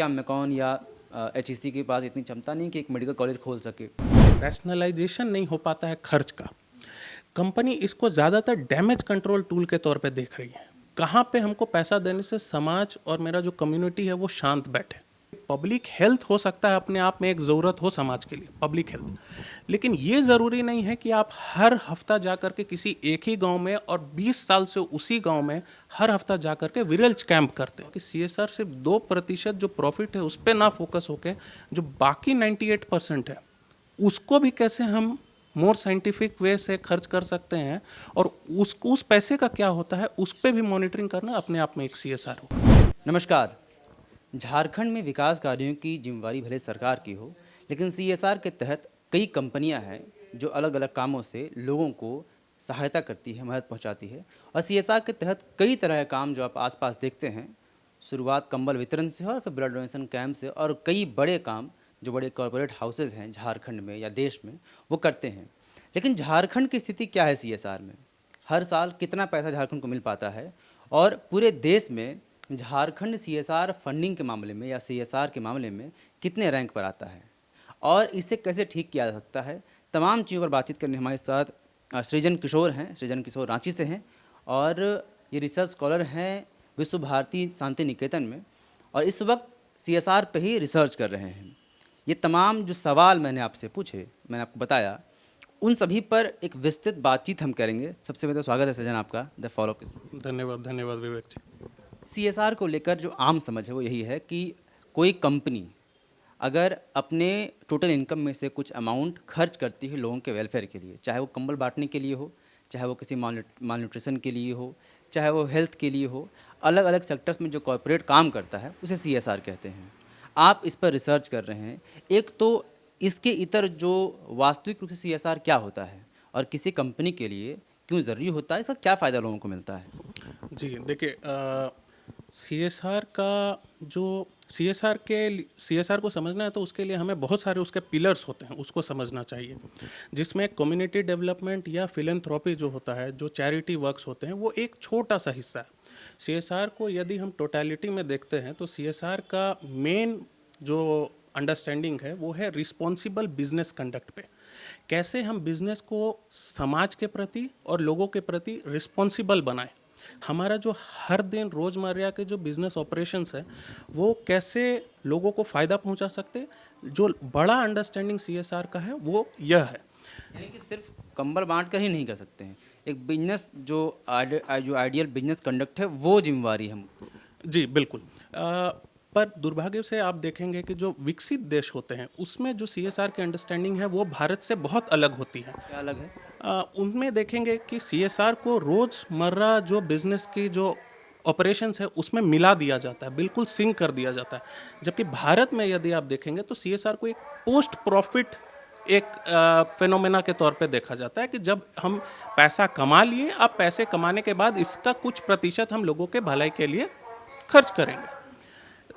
क्या मेकॉन या एचईसी के पास इतनी क्षमता नहीं कि एक मेडिकल कॉलेज खोल सके। रैशनलाइजेशन नहीं हो पाता है खर्च का। कंपनी इसको ज़्यादातर डैमेज कंट्रोल टूल के तौर पे देख रही है। कहाँ पे हमको पैसा देने से समाज और मेरा जो कम्युनिटी है वो शांत बैठे। पब्लिक हेल्थ हो सकता है अपने आप में एक ज़रूरत हो समाज के लिए, पब्लिक हेल्थ, लेकिन ये ज़रूरी नहीं है कि आप हर हफ्ता जा कर के किसी एक ही गांव में और 20 साल से उसी गांव में हर हफ्ता जा कर के विरल्च कैंप करते हैं कि सीएसआर सिर्फ 2% जो प्रॉफिट है उस पर ना फोकस होके जो बाकी 98% है उसको भी कैसे हम मोर साइंटिफिक वे से खर्च कर सकते हैं और उस पैसे का क्या होता है उस पर भी मॉनिटरिंग करना अपने आप में एक सीएसआर होगा। नमस्कार। झारखंड में विकास कार्यों की जिम्मेवारी भले सरकार की हो, लेकिन सीएसआर के तहत कई कंपनियां हैं जो अलग अलग कामों से लोगों को सहायता करती है, मदद पहुंचाती है। और सीएसआर के तहत कई तरह के काम जो आप आसपास देखते हैं, शुरुआत कंबल वितरण से और फिर ब्लड डोनेशन कैंप से, और कई बड़े काम जो बड़े कॉरपोरेट हाउसेज हैं झारखंड में या देश में वो करते हैं। लेकिन झारखंड की स्थिति क्या है सीएसआर में? हर साल कितना पैसा झारखंड को मिल पाता है? और पूरे देश में झारखंड सीएसआर फंडिंग के मामले में या सीएसआर के मामले में कितने रैंक पर आता है और इसे कैसे ठीक किया जा सकता है? तमाम चीज़ों पर बातचीत करने हमारे साथ सृजन किशोर हैं। सृजन किशोर रांची से हैं और ये रिसर्च स्कॉलर हैं विश्व भारती शांति निकेतन में, और इस वक्त सीएसआर पे ही रिसर्च कर रहे हैं। ये तमाम जो सवाल मैंने आपसे पूछे, मैंने आपको बताया, उन सभी पर एक विस्तृत बातचीत हम करेंगे। सबसे पहले तो स्वागत है सृजन आपका द फॉलो। धन्यवाद धन्यवाद विवेक जी। सीएसआर को लेकर जो आम समझ है वो यही है कि कोई कंपनी अगर अपने टोटल इनकम में से कुछ अमाउंट खर्च करती है लोगों के वेलफेयर के लिए, चाहे वो कंबल बांटने के लिए हो, चाहे वो किसी माल न्यूट्रिशन के लिए हो, चाहे वो हेल्थ के लिए हो, अलग अलग सेक्टर्स में जो कॉरपोरेट काम करता है उसे सीएसआर कहते हैं। आप इस पर रिसर्च कर रहे हैं। एक तो इसके इतर जो वास्तविक रूप से सीएसआर क्या होता है और किसी कंपनी के लिए क्यों ज़रूरी होता है, इसका क्या फ़ायदा लोगों को मिलता है? जी देखिए, सीएसआर का जो सीएसआर को समझना है तो उसके लिए हमें बहुत सारे उसके पिलर्स होते हैं, उसको समझना चाहिए, जिसमें कम्युनिटी डेवलपमेंट या फिलेंथ्रोपी जो होता है, जो चैरिटी वर्क्स होते हैं, वो एक छोटा सा हिस्सा है। सीएसआर को यदि हम टोटलिटी में देखते हैं तो सीएसआर का मेन जो अंडरस्टैंडिंग है वो है रिस्पॉन्सिबल बिजनेस कंडक्ट पे। कैसे हम बिजनेस को समाज के प्रति और लोगों के प्रति रिस्पॉन्सिबल बनाएं। हमारा जो हर दिन रोज़मर्रा के जो बिजनेस ऑपरेशंस है वो कैसे लोगों को फ़ायदा पहुंचा सकते, जो बड़ा अंडरस्टैंडिंग सीएसआर का है वो यह है। यानी कि सिर्फ कंबल बांट कर ही नहीं कर सकते हैं, एक बिजनेस जो आइडियल बिजनेस कंडक्ट है वो जिम्मेवारी है हमको। जी बिल्कुल। पर दुर्भाग्य से आप देखेंगे कि जो विकसित देश होते हैं उसमें जो सीएसआर की अंडरस्टैंडिंग है वो भारत से बहुत अलग होती है। क्या अलग है? उनमें देखेंगे कि सीएसआर को रोज़मर्रा जो बिजनेस की जो ऑपरेशंस है उसमें मिला दिया जाता है, बिल्कुल सिंक कर दिया जाता है। जबकि भारत में यदि आप देखेंगे तो सीएसआर को एक पोस्ट प्रॉफिट एक फेनोमेना के तौर पे देखा जाता है कि जब हम पैसा कमा लिए, अब पैसे कमाने के बाद इसका कुछ प्रतिशत हम लोगों के भलाई के लिए खर्च करेंगे।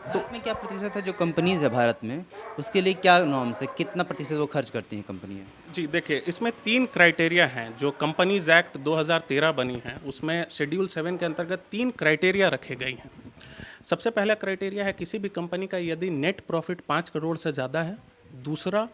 भारत में क्या प्रतिशत है जो कंपनीज है भारत में, उसके लिए क्या नॉर्म्स है, कितना प्रतिशत वो खर्च करती हैं कंपनियाँ? जी देखिए, इसमें 3 क्राइटेरिया हैं जो कंपनीज एक्ट 2013 बनी है, उसमें शेड्यूल 7 के अंतर्गत 3 क्राइटेरिया रखे गए हैं। सबसे पहला क्राइटेरिया है किसी भी कंपनी का यदि नेट प्रॉफिट 5 करोड़ से ज़्यादा है। दूसरा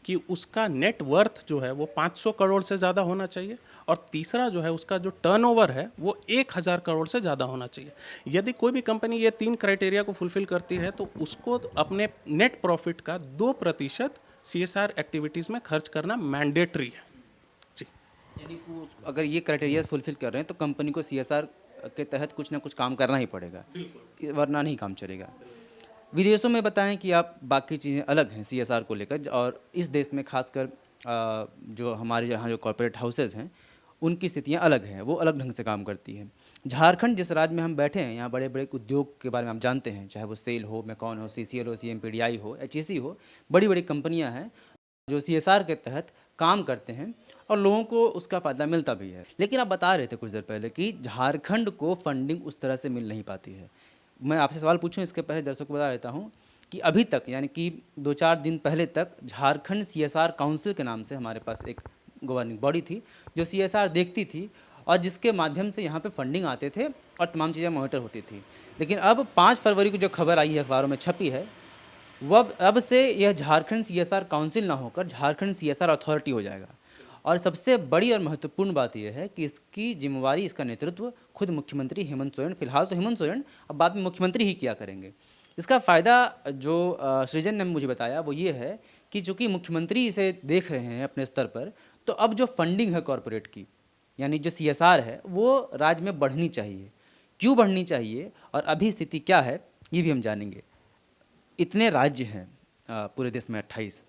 कि उसका नेट वर्थ जो है वो 500 करोड़ से ज़्यादा होना चाहिए। और तीसरा जो है उसका जो टर्नओवर है वो 1000 करोड़ से ज़्यादा होना चाहिए। यदि कोई भी कंपनी ये 3 क्राइटेरिया को फुलफिल करती है तो उसको अपने नेट प्रॉफिट का 2% सीएसआर एक्टिविटीज़ में खर्च करना मैंडेटरी है। जी। यानी कि अगर ये क्राइटेरिया फुलफिल कर रहे हैं तो कंपनी को सीएसआर के तहत कुछ ना कुछ काम करना ही पड़ेगा, वरना नहीं काम चलेगा। विदेशों में बताएं कि आप बाकी चीज़ें अलग हैं सीएसआर को लेकर, और इस देश में खासकर जो हमारे यहाँ जो कॉरपोरेट हाउसेज हैं उनकी स्थितियाँ अलग हैं, वो अलग ढंग से काम करती हैं। झारखंड जिस राज्य में हम बैठे हैं, यहाँ बड़े बड़े उद्योग के बारे में आप जानते हैं, चाहे वो सेल हो, मेकॉन हो, सीसीएल हो, सीएमपीडीआई हो, एचईसी हो, बड़ी बड़ी कंपनियाँ हैं जो सीएसआर के तहत काम करते हैं और लोगों को उसका फ़ायदा मिलता भी है। लेकिन आप बता रहे थे कुछ देर पहले कि झारखंड को फंडिंग उस तरह से मिल नहीं पाती है। मैं आपसे सवाल पूछूं इसके पहले दर्शकों को बता देता हूं कि अभी तक, यानी कि 2-4 दिन पहले तक, झारखंड सीएसआर काउंसिल के नाम से हमारे पास एक गवर्निंग बॉडी थी जो सीएसआर देखती थी, और जिसके माध्यम से यहाँ पे फंडिंग आते थे और तमाम चीज़ें मॉनिटर होती थी। लेकिन अब 5 फरवरी को जो खबर आई है, अखबारों में छपी है, वो अब से यह झारखंड सीएसआर काउंसिल ना होकर झारखंड सीएसआर अथॉरिटी हो जाएगा। और सबसे बड़ी और महत्वपूर्ण बात यह है कि इसकी जिम्मेवारी, इसका नेतृत्व खुद मुख्यमंत्री हेमंत सोरेन, फिलहाल तो हेमंत सोरेन, अब बाद में मुख्यमंत्री ही किया करेंगे। इसका फ़ायदा जो सृजन ने मुझे बताया वो ये है कि चूँकि मुख्यमंत्री इसे देख रहे हैं अपने स्तर पर, तो अब जो फंडिंग है कॉरपोरेट की, यानी जो सीएसआर है, वो राज्य में बढ़नी चाहिए। क्यों बढ़नी चाहिए और अभी स्थिति क्या है, ये भी हम जानेंगे। इतने राज्य हैं पूरे देश में 28।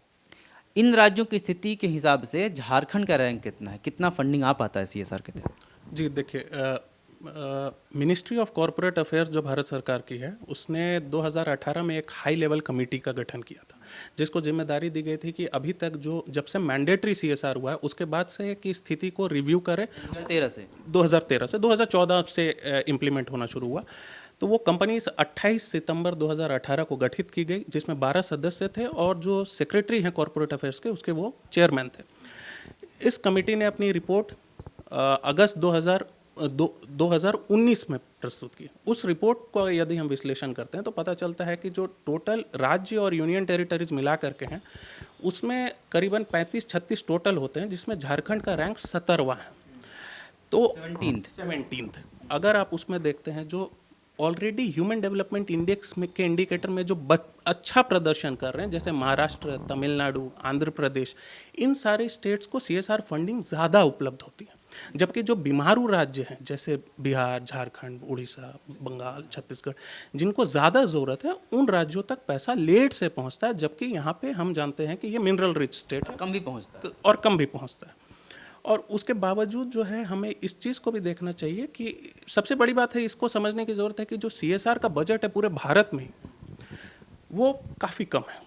इन राज्यों की स्थिति के हिसाब से झारखंड का रैंक कितना है, कितना फंडिंग आ पाता है सीएसआर के तहत? जी देखिए, मिनिस्ट्री ऑफ कॉरपोरेट अफेयर्स जो भारत सरकार की है, उसने 2018 में एक हाई लेवल कमेटी का गठन किया था, जिसको जिम्मेदारी दी गई थी कि अभी तक जो जब से मैंडेटरी सीएसआर हुआ है उसके बाद से की स्थिति को रिव्यू करे। 2013 से 2014 से इम्प्लीमेंट होना शुरू हुआ। तो वो कंपनी 28 सितंबर 2018 को गठित की गई, जिसमें 12 सदस्य थे और जो सेक्रेटरी हैं कॉरपोरेट अफेयर्स के, उसके वो चेयरमैन थे। इस कमेटी ने अपनी रिपोर्ट अगस्त 2019 में प्रस्तुत की। उस रिपोर्ट को यदि हम विश्लेषण करते हैं तो पता चलता है कि जो टोटल राज्य और यूनियन टेरिटरीज मिला करके हैं, उसमें करीबन 35-36 टोटल होते हैं, जिसमें झारखंड का रैंक 17वां है। तो 17th अगर आप उसमें देखते हैं, जो ऑलरेडी ह्यूमन डेवलपमेंट इंडेक्स में के इंडिकेटर में जो अच्छा प्रदर्शन कर रहे हैं, जैसे महाराष्ट्र, तमिलनाडु, आंध्र प्रदेश, इन सारे स्टेट्स को सीएसआर फंडिंग ज़्यादा उपलब्ध होती है। जबकि जो बीमारू राज्य हैं, जैसे बिहार, झारखंड, उड़ीसा, बंगाल, छत्तीसगढ़, जिनको ज़्यादा ज़रूरत है, उन राज्यों तक पैसा लेट से पहुंचता है। जबकि यहाँ पे हम जानते हैं कि ये मिनरल रिच स्टेट है, कम भी पहुँचता है और कम भी पहुंचता है। और उसके बावजूद जो है, हमें इस चीज़ को भी देखना चाहिए कि सबसे बड़ी बात है, इसको समझने की ज़रूरत है कि जो सीएसआर का बजट है पूरे भारत में, वो काफ़ी कम है।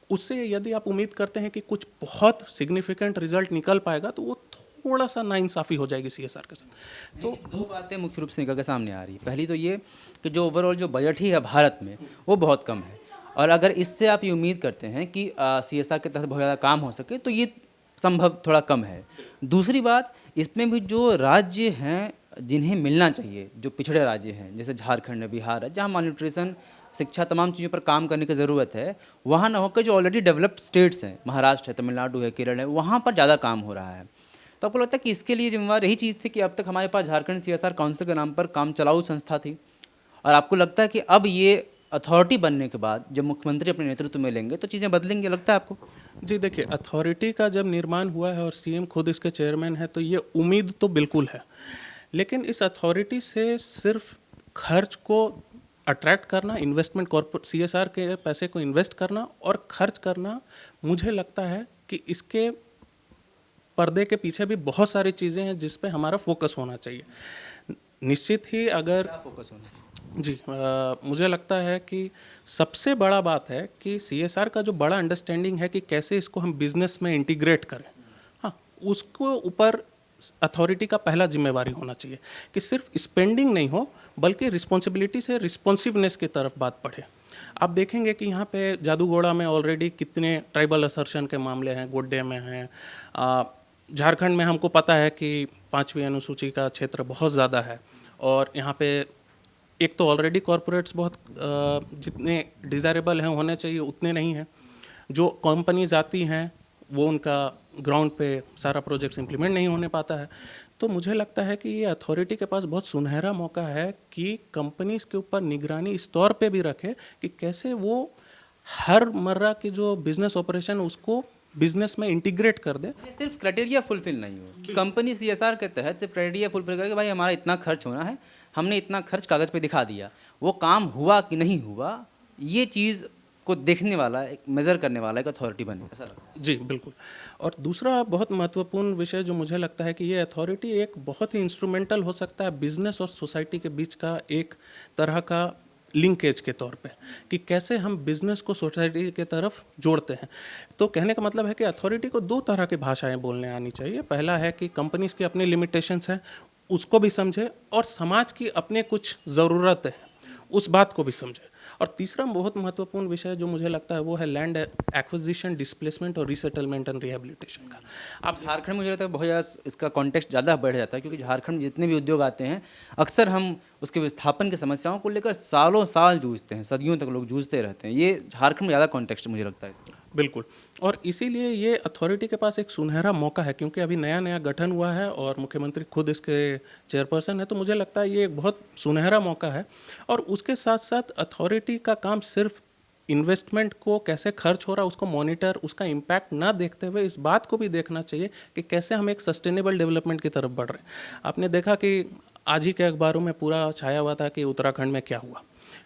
उससे यदि आप उम्मीद करते हैं कि कुछ बहुत सिग्निफिकेंट रिजल्ट निकल पाएगा, तो वो थोड़ा सा नाइंसाफ़ी हो जाएगी सीएसआर के साथ। तो 2 बातें मुख्य रूप से निकल के सामने आ रही है। पहली तो ये कि जो ओवरऑल जो बजट ही है भारत में, वो बहुत कम है, और अगर इससे आप ये उम्मीद करते हैं कि सीएसआर के तहत बहुत ज़्यादा काम हो सके, तो ये संभव थोड़ा कम है। दूसरी बात, इसमें भी जो राज्य हैं जिन्हें मिलना चाहिए, जो पिछड़े राज्य हैं, जैसे झारखंड है, बिहार है, जहाँ मालन्यूट्रिशन, शिक्षा, तमाम चीज़ों पर काम करने की ज़रूरत है, वहाँ ना होकर जो ऑलरेडी डेवलप्ड स्टेट्स हैं, महाराष्ट्र है, तमिलनाडु है, केरल है, वहाँ पर ज़्यादा काम हो रहा है। तो आपको लगता है कि इसके लिए जिम्मेवार यही चीज़ थी कि अब तक हमारे पास झारखंड सीएसआर काउंसिल के नाम पर काम चलाऊ संस्था थी, और आपको लगता है कि अब ये अथॉरिटी बनने के बाद जब मुख्यमंत्री अपने नेतृत्व में लेंगे तो चीज़ें बदलेंगी, लगता है आपको? जी देखिए, अथॉरिटी का जब निर्माण हुआ है और सीएम खुद इसके चेयरमैन है, तो ये उम्मीद तो बिल्कुल है। लेकिन इस अथॉरिटी से सिर्फ खर्च को अट्रैक्ट करना, इन्वेस्टमेंट, कॉर्पोरेट सीएसआर के पैसे को इन्वेस्ट करना और खर्च करना, मुझे लगता है कि इसके पर्दे के पीछे भी बहुत सारी चीज़ें हैं जिस पे हमारा फोकस होना चाहिए। निश्चित ही अगर फोकस होना चाहिए जी, मुझे लगता है कि सबसे बड़ा बात है कि सीएसआर का जो बड़ा अंडरस्टैंडिंग है कि कैसे इसको हम बिजनेस में इंटीग्रेट करें, हाँ, उसको ऊपर अथॉरिटी का पहला जिम्मेवारी होना चाहिए कि सिर्फ स्पेंडिंग नहीं हो, बल्कि रिस्पॉन्सिबिलिटी से रिस्पॉन्सिवनेस की तरफ बात बढ़े। आप देखेंगे कि यहाँ पे जादूगोड़ा में ऑलरेडी कितने ट्राइबल असर्शन के मामले हैं, गोड्डे में हैं, झारखंड में हमको पता है कि 5वीं अनुसूची का क्षेत्र बहुत ज़्यादा है, और यहाँ पे एक तो ऑलरेडी कॉरपोरेट्स बहुत जितने डिज़ायरेबल हैं होने चाहिए उतने नहीं हैं। जो कंपनीज आती हैं वो उनका ग्राउंड पे सारा प्रोजेक्ट्स इंप्लीमेंट नहीं होने पाता है। तो मुझे लगता है कि ये अथॉरिटी के पास बहुत सुनहरा मौका है कि कंपनीज के ऊपर निगरानी इस तौर पे भी रखे कि कैसे वो हर मर्रा की जो बिजनेस ऑपरेशन उसको बिजनेस में इंटीग्रेट कर दे। सिर्फ क्राइटेरिया फुलफिल नहीं हो कि कंपनी सीएसआर के तहत सिर्फ क्राइटेरिया फुलफिल करके भाई हमारा इतना खर्च होना है, हमने इतना खर्च कागज़ पे दिखा दिया, वो काम हुआ कि नहीं हुआ, ये चीज़ को देखने वाला, एक मेज़र करने वाला एक अथॉरिटी बने, ऐसा लगता है। जी बिल्कुल। और दूसरा बहुत महत्वपूर्ण विषय जो मुझे लगता है कि ये अथॉरिटी एक बहुत ही इंस्ट्रूमेंटल हो सकता है बिजनेस और सोसाइटी के बीच का एक तरह का लिंकेज के तौर पे, कि कैसे हम बिजनेस को सोसाइटी के तरफ जोड़ते हैं। तो कहने का मतलब है कि अथॉरिटी को 2 तरह की भाषाएं बोलने आनी चाहिए। पहला है कि कंपनीज की अपनी लिमिटेशंस हैं, उसको भी समझे, और समाज की अपने कुछ ज़रूरतें हैं, उस बात को भी समझे। और तीसरा बहुत महत्वपूर्ण विषय जो मुझे लगता है वो है लैंड एक्विजिशन, डिस्प्लेसमेंट और रीसेटलमेंट एंड रिहेबिलिटेशन का। अब झारखंड में मुझे लगता है बहुत ज़्यादा इसका कॉन्टेक्स्ट ज़्यादा बढ़ जाता है, क्योंकि झारखंड में जितने भी उद्योग आते हैं अक्सर हम उसके विस्थापन की समस्याओं को लेकर सालों साल जूझते हैं, सदियों तक लोग जूझते रहते हैं। ये झारखंड में ज़्यादा कॉन्टेक्स्ट मुझे लगता है इसका। बिल्कुल, और इसीलिए ये अथॉरिटी के पास एक सुनहरा मौका है, क्योंकि अभी नया नया गठन हुआ है और मुख्यमंत्री खुद इसके चेयरपर्सन है, तो मुझे लगता है ये एक बहुत सुनहरा मौका है। और उसके साथ साथ अथॉरिटी का काम सिर्फ इन्वेस्टमेंट को कैसे खर्च हो रहा है उसको मॉनिटर, उसका इम्पैक्ट ना देखते हुए इस बात को भी देखना चाहिए कि कैसे हम एक सस्टेनेबल डेवलपमेंट की तरफ बढ़ रहे हैं। आपने देखा कि आज ही के अखबारों में पूरा छाया हुआ था कि उत्तराखंड में क्या हुआ।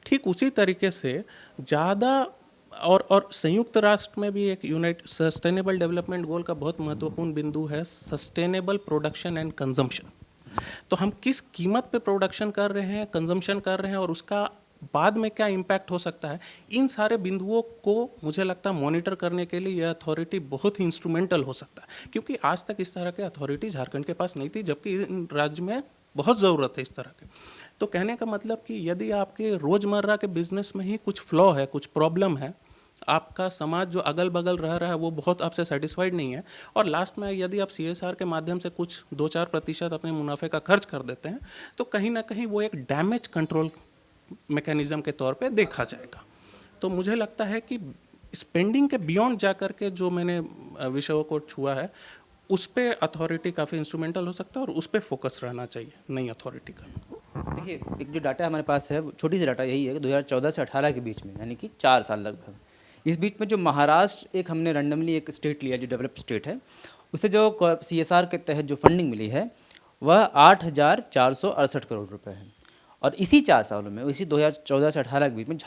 ठीक उसी तरीके से ज़्यादा और संयुक्त राष्ट्र में भी एक यूनाइट सस्टेनेबल डेवलपमेंट गोल का बहुत महत्वपूर्ण बिंदु है सस्टेनेबल प्रोडक्शन एंड कंजम्पशन। तो हम किस कीमत पे प्रोडक्शन कर रहे हैं, कंजम्पशन कर रहे हैं और उसका बाद में क्या इम्पैक्ट हो सकता है, इन सारे बिंदुओं को मुझे लगता है मॉनिटर करने के लिए यह अथॉरिटी बहुत ही इंस्ट्रूमेंटल हो सकता है, क्योंकि आज तक इस तरह के अथॉरिटी झारखंड के पास नहीं थी, जबकि इन राज्य में बहुत ज़रूरत है इस तरह के। तो कहने का मतलब कि यदि आपके रोज़मर्रा के बिजनेस में ही कुछ फ्लॉ है, कुछ प्रॉब्लम है, आपका समाज जो अगल बगल रह रहा है वो बहुत आपसे सेटिस्फाइड नहीं है, और लास्ट में यदि आप CSR के माध्यम से कुछ 2-4% अपने मुनाफे का खर्च कर देते हैं, तो कहीं ना कहीं वो एक डैमेज कंट्रोल मैकेनिज्म के तौर पे देखा जाएगा। तो मुझे लगता है कि स्पेंडिंग के बियॉन्ड जा कर के जो मैंने विषयों को छुआ है उस पर अथॉरिटी काफ़ी इंस्ट्रूमेंटल हो सकता है और उस पर फोकस रहना चाहिए नई अथॉरिटी का। देखिए, एक जो डाटा हमारे पास है, छोटी सी डाटा यही है कि 2014 से 18 के बीच में, यानी कि 4 साल लगभग, इस बीच में जो महाराष्ट्र एक हमने रैंडमली एक स्टेट लिया जो डेवलप्ड स्टेट है, उसे जो CSR के तहत जो फंडिंग मिली है वह 8,468 करोड़ रुपए है। और इसी 4 सालों में, इसी 2014 से 18 के बीच में